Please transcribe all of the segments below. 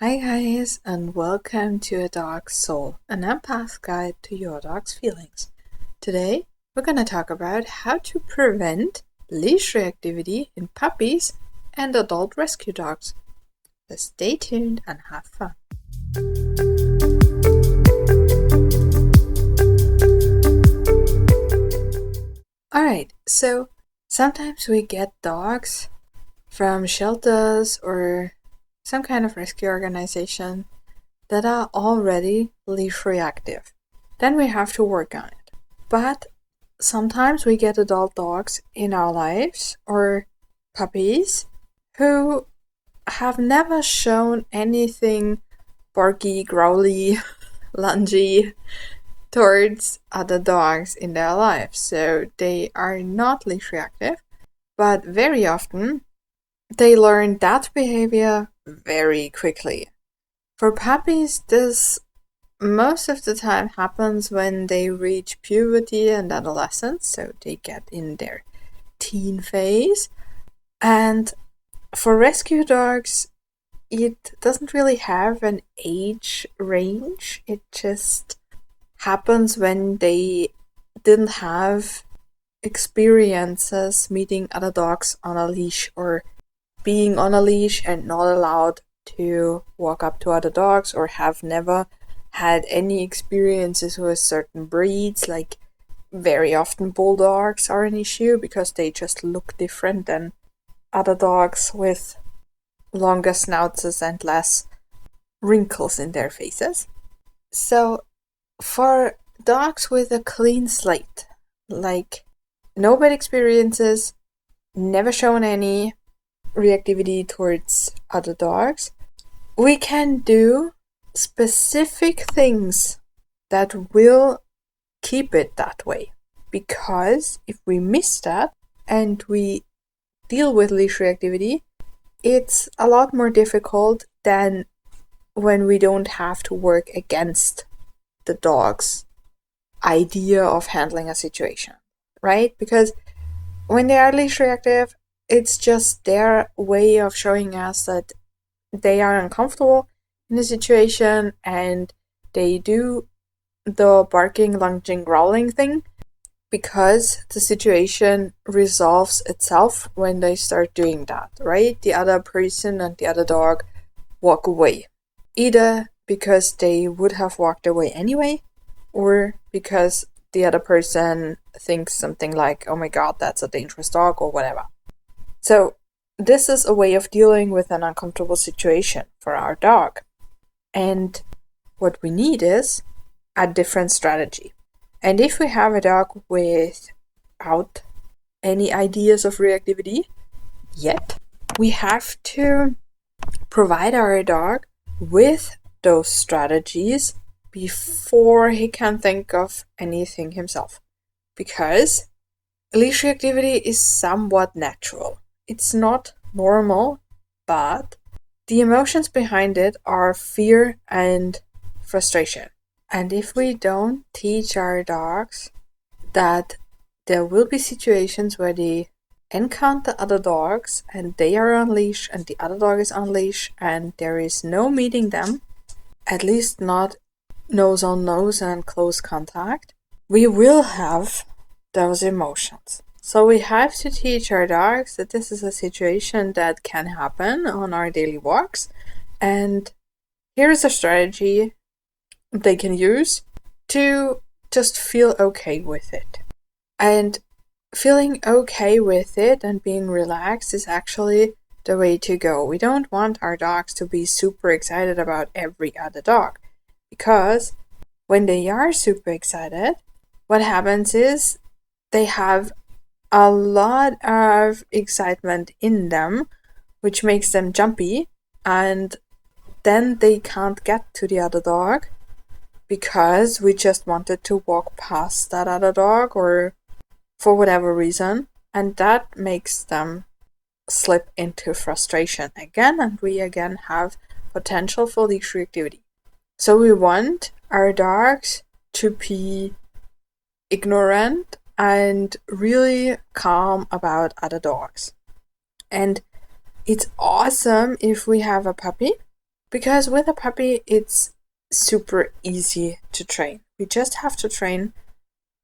Hi guys, and welcome to A Dog's Soul, an empath guide to your dog's feelings. Today, we're gonna talk about how to prevent leash reactivity in puppies and adult rescue dogs. So stay tuned and have fun. Alright, so sometimes we get dogs from shelters or some kind of rescue organization that are already leash reactive. Then we have to work on it. But sometimes we get adult dogs in our lives or puppies who have never shown anything barky, growly, lungy towards other dogs in their lives. So they are not leash reactive, but very often they learn that behavior very quickly. For puppies, this most of the time happens when they reach puberty and adolescence, so they get in their teen phase. And for rescue dogs, it doesn't really have an age range. It just happens when they didn't have experiences meeting other dogs on a leash or being on a leash and not allowed to walk up to other dogs, or have never had any experiences with certain breeds. Like very often bulldogs are an issue because they just look different than other dogs with longer snouts and less wrinkles in their faces. So for dogs with a clean slate, like no bad experiences, never shown any reactivity towards other dogs, we can do specific things that will keep it that way. Because if we miss that and we deal with leash reactivity, it's a lot more difficult than when we don't have to work against the dog's idea of handling a situation, right? Because when they are leash reactive, it's just their way of showing us that they are uncomfortable in the situation, and they do the barking, lunging, growling thing because the situation resolves itself when they start doing that, right? The other person and the other dog walk away, either because they would have walked away anyway, or because the other person thinks something like, oh my god, that's a dangerous dog, or whatever. So this is a way of dealing with an uncomfortable situation for our dog. And what we need is a different strategy. And if we have a dog without any ideas of reactivity yet, we have to provide our dog with those strategies before he can think of anything himself. Because leash reactivity is somewhat natural. It's not normal, but the emotions behind it are fear and frustration. And if we don't teach our dogs that there will be situations where they encounter other dogs and they are on leash and the other dog is on leash and there is no meeting them, at least not nose on nose and close contact, we will have those emotions. So we have to teach our dogs that this is a situation that can happen on our daily walks, and here's a strategy they can use to just feel okay with it. And feeling okay with it and being relaxed is actually the way to go. We don't want our dogs to be super excited about every other dog, because when they are super excited, what happens is they have a lot of excitement in them, which makes them jumpy, and then they can't get to the other dog because we just wanted to walk past that other dog or for whatever reason, and that makes them slip into frustration again, and we again have potential for leash reactivity. So we want our dogs to be ignorant and really calm about other dogs. And it's awesome if we have a puppy Because with a puppy, it's super easy to train. We just have to train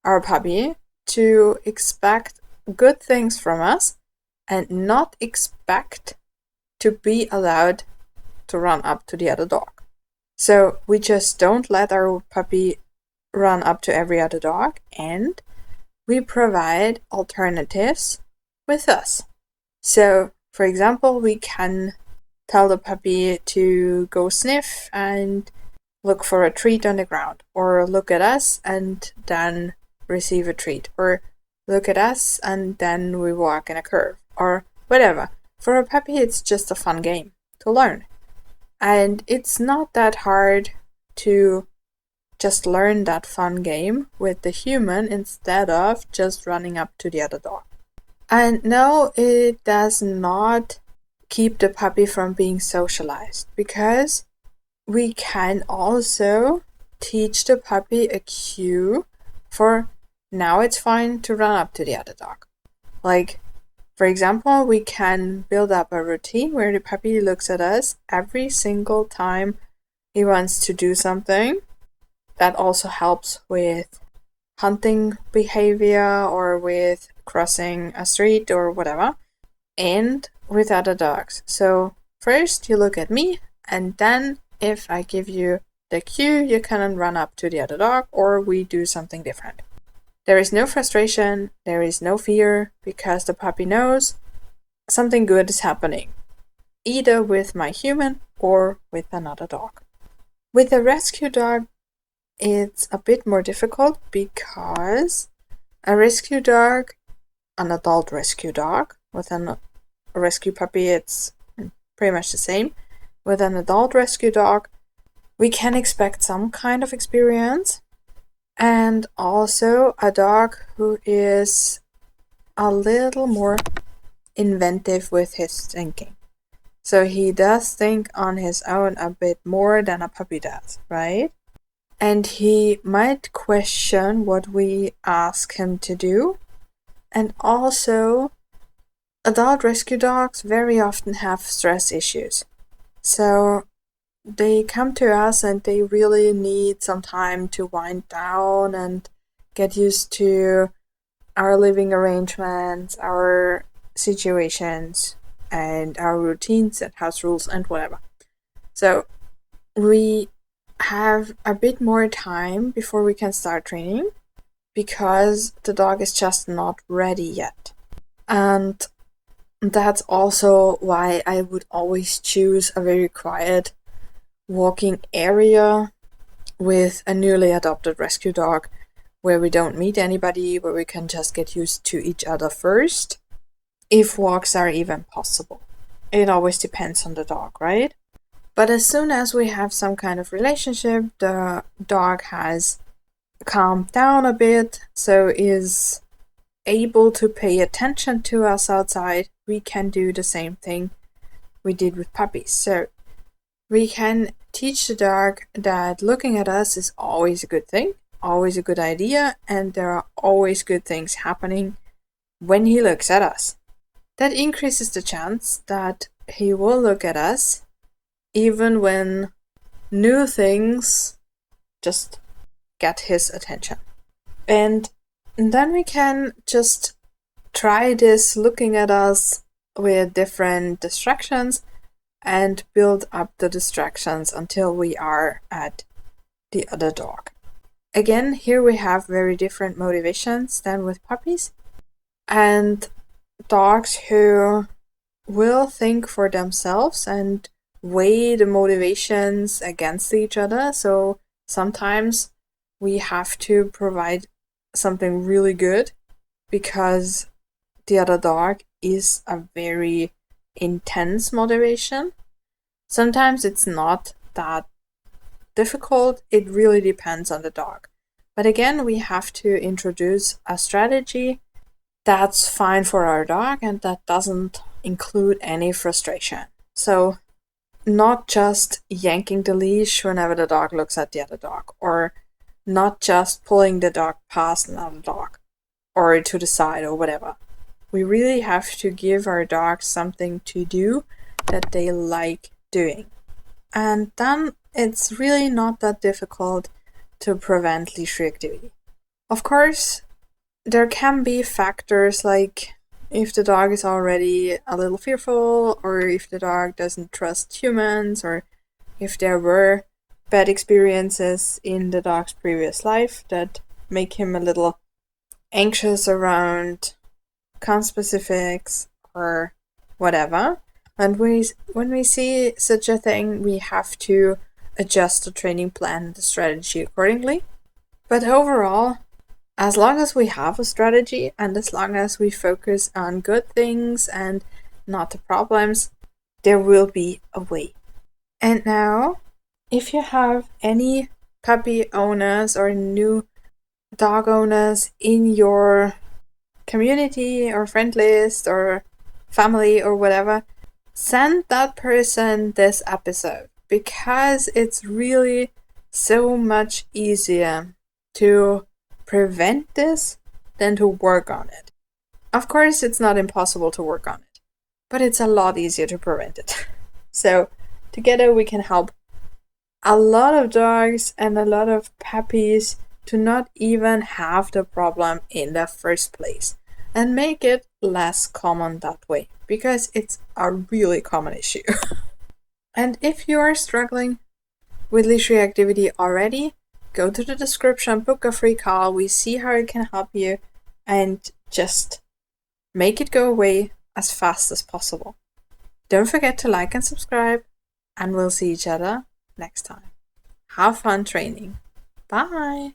our puppy to expect good things from us and not expect to be allowed to run up to the other dog. So we just don't let our puppy run up to every other dog, and we provide alternatives with us. So, for example, we can tell the puppy to go sniff and look for a treat on the ground, or look at us and then receive a treat, or look at us and then we walk in a curve, or whatever. For a puppy, it's just a fun game to learn. And it's not that hard to just learn that fun game with the human instead of just running up to the other dog. And no, it does not keep the puppy from being socialized, because we can also teach the puppy a cue for now it's fine to run up to the other dog. Like, for example, we can build up a routine where the puppy looks at us every single time he wants to do something. That also helps with hunting behavior or with crossing a street or whatever, and with other dogs. So first you look at me, and then if I give you the cue, you can run up to the other dog, or we do something different. There is no frustration, there is no fear, because the puppy knows something good is happening, either with my human or with another dog. With a rescue dog, it's a bit more difficult, because a rescue dog, an adult rescue dog, with a rescue puppy, it's pretty much the same. With an adult rescue dog, we can expect some kind of experience, and also a dog who is a little more inventive with his thinking. So he does think on his own a bit more than a puppy does, right? And he might question what we ask him to do. And also, adult rescue dogs very often have stress issues. So they come to us and they really need some time to wind down and get used to our living arrangements, our situations, and our routines and house rules and whatever. So we have a bit more time before we can start training, because the dog is just not ready yet. And that's also why I would always choose a very quiet walking area with a newly adopted rescue dog, where we don't meet anybody, where we can just get used to each other first, if walks are even possible. It always depends on the dog, right? But as soon as we have some kind of relationship, the dog has calmed down a bit, so is able to pay attention to us outside, we can do the same thing we did with puppies. So we can teach the dog that looking at us is always a good thing, always a good idea, and there are always good things happening when he looks at us. That increases the chance that he will look at us even when new things just get his attention. And then we can just try this looking at us with different distractions and build up the distractions until we are at the other dog. Again, here we have very different motivations than with puppies, and dogs who will think for themselves and weigh the motivations against each other. So sometimes we have to provide something really good because the other dog is a very intense motivation. Sometimes it's not that difficult. It really depends on the dog. But again, we have to introduce a strategy that's fine for our dog and that doesn't include any frustration. So not just yanking the leash whenever the dog looks at the other dog, or not just pulling the dog past another dog or to the side or whatever. We really have to give our dogs something to do that they like doing. And then it's really not that difficult to prevent leash reactivity. Of course, there can be factors like if the dog is already a little fearful, or if the dog doesn't trust humans, or if there were bad experiences in the dog's previous life that make him a little anxious around conspecifics or whatever. And when we see such a thing, we have to adjust the training plan and the strategy accordingly. But overall, as long as we have a strategy and as long as we focus on good things and not the problems, there will be a way. And now, if you have any puppy owners or new dog owners in your community or friend list or family or whatever, send that person this episode, because it's really so much easier to prevent this than to work on it. Of course, it's not impossible to work on it, but it's a lot easier to prevent it. So together we can help a lot of dogs and a lot of puppies to not even have the problem in the first place, and make it less common that way, because it's a really common issue. And if you are struggling with leash reactivity already, go to the description, book a free call. We see how it can help you, and just make it go away as fast as possible. Don't forget to like and subscribe, and we'll see each other next time. Have fun training. Bye!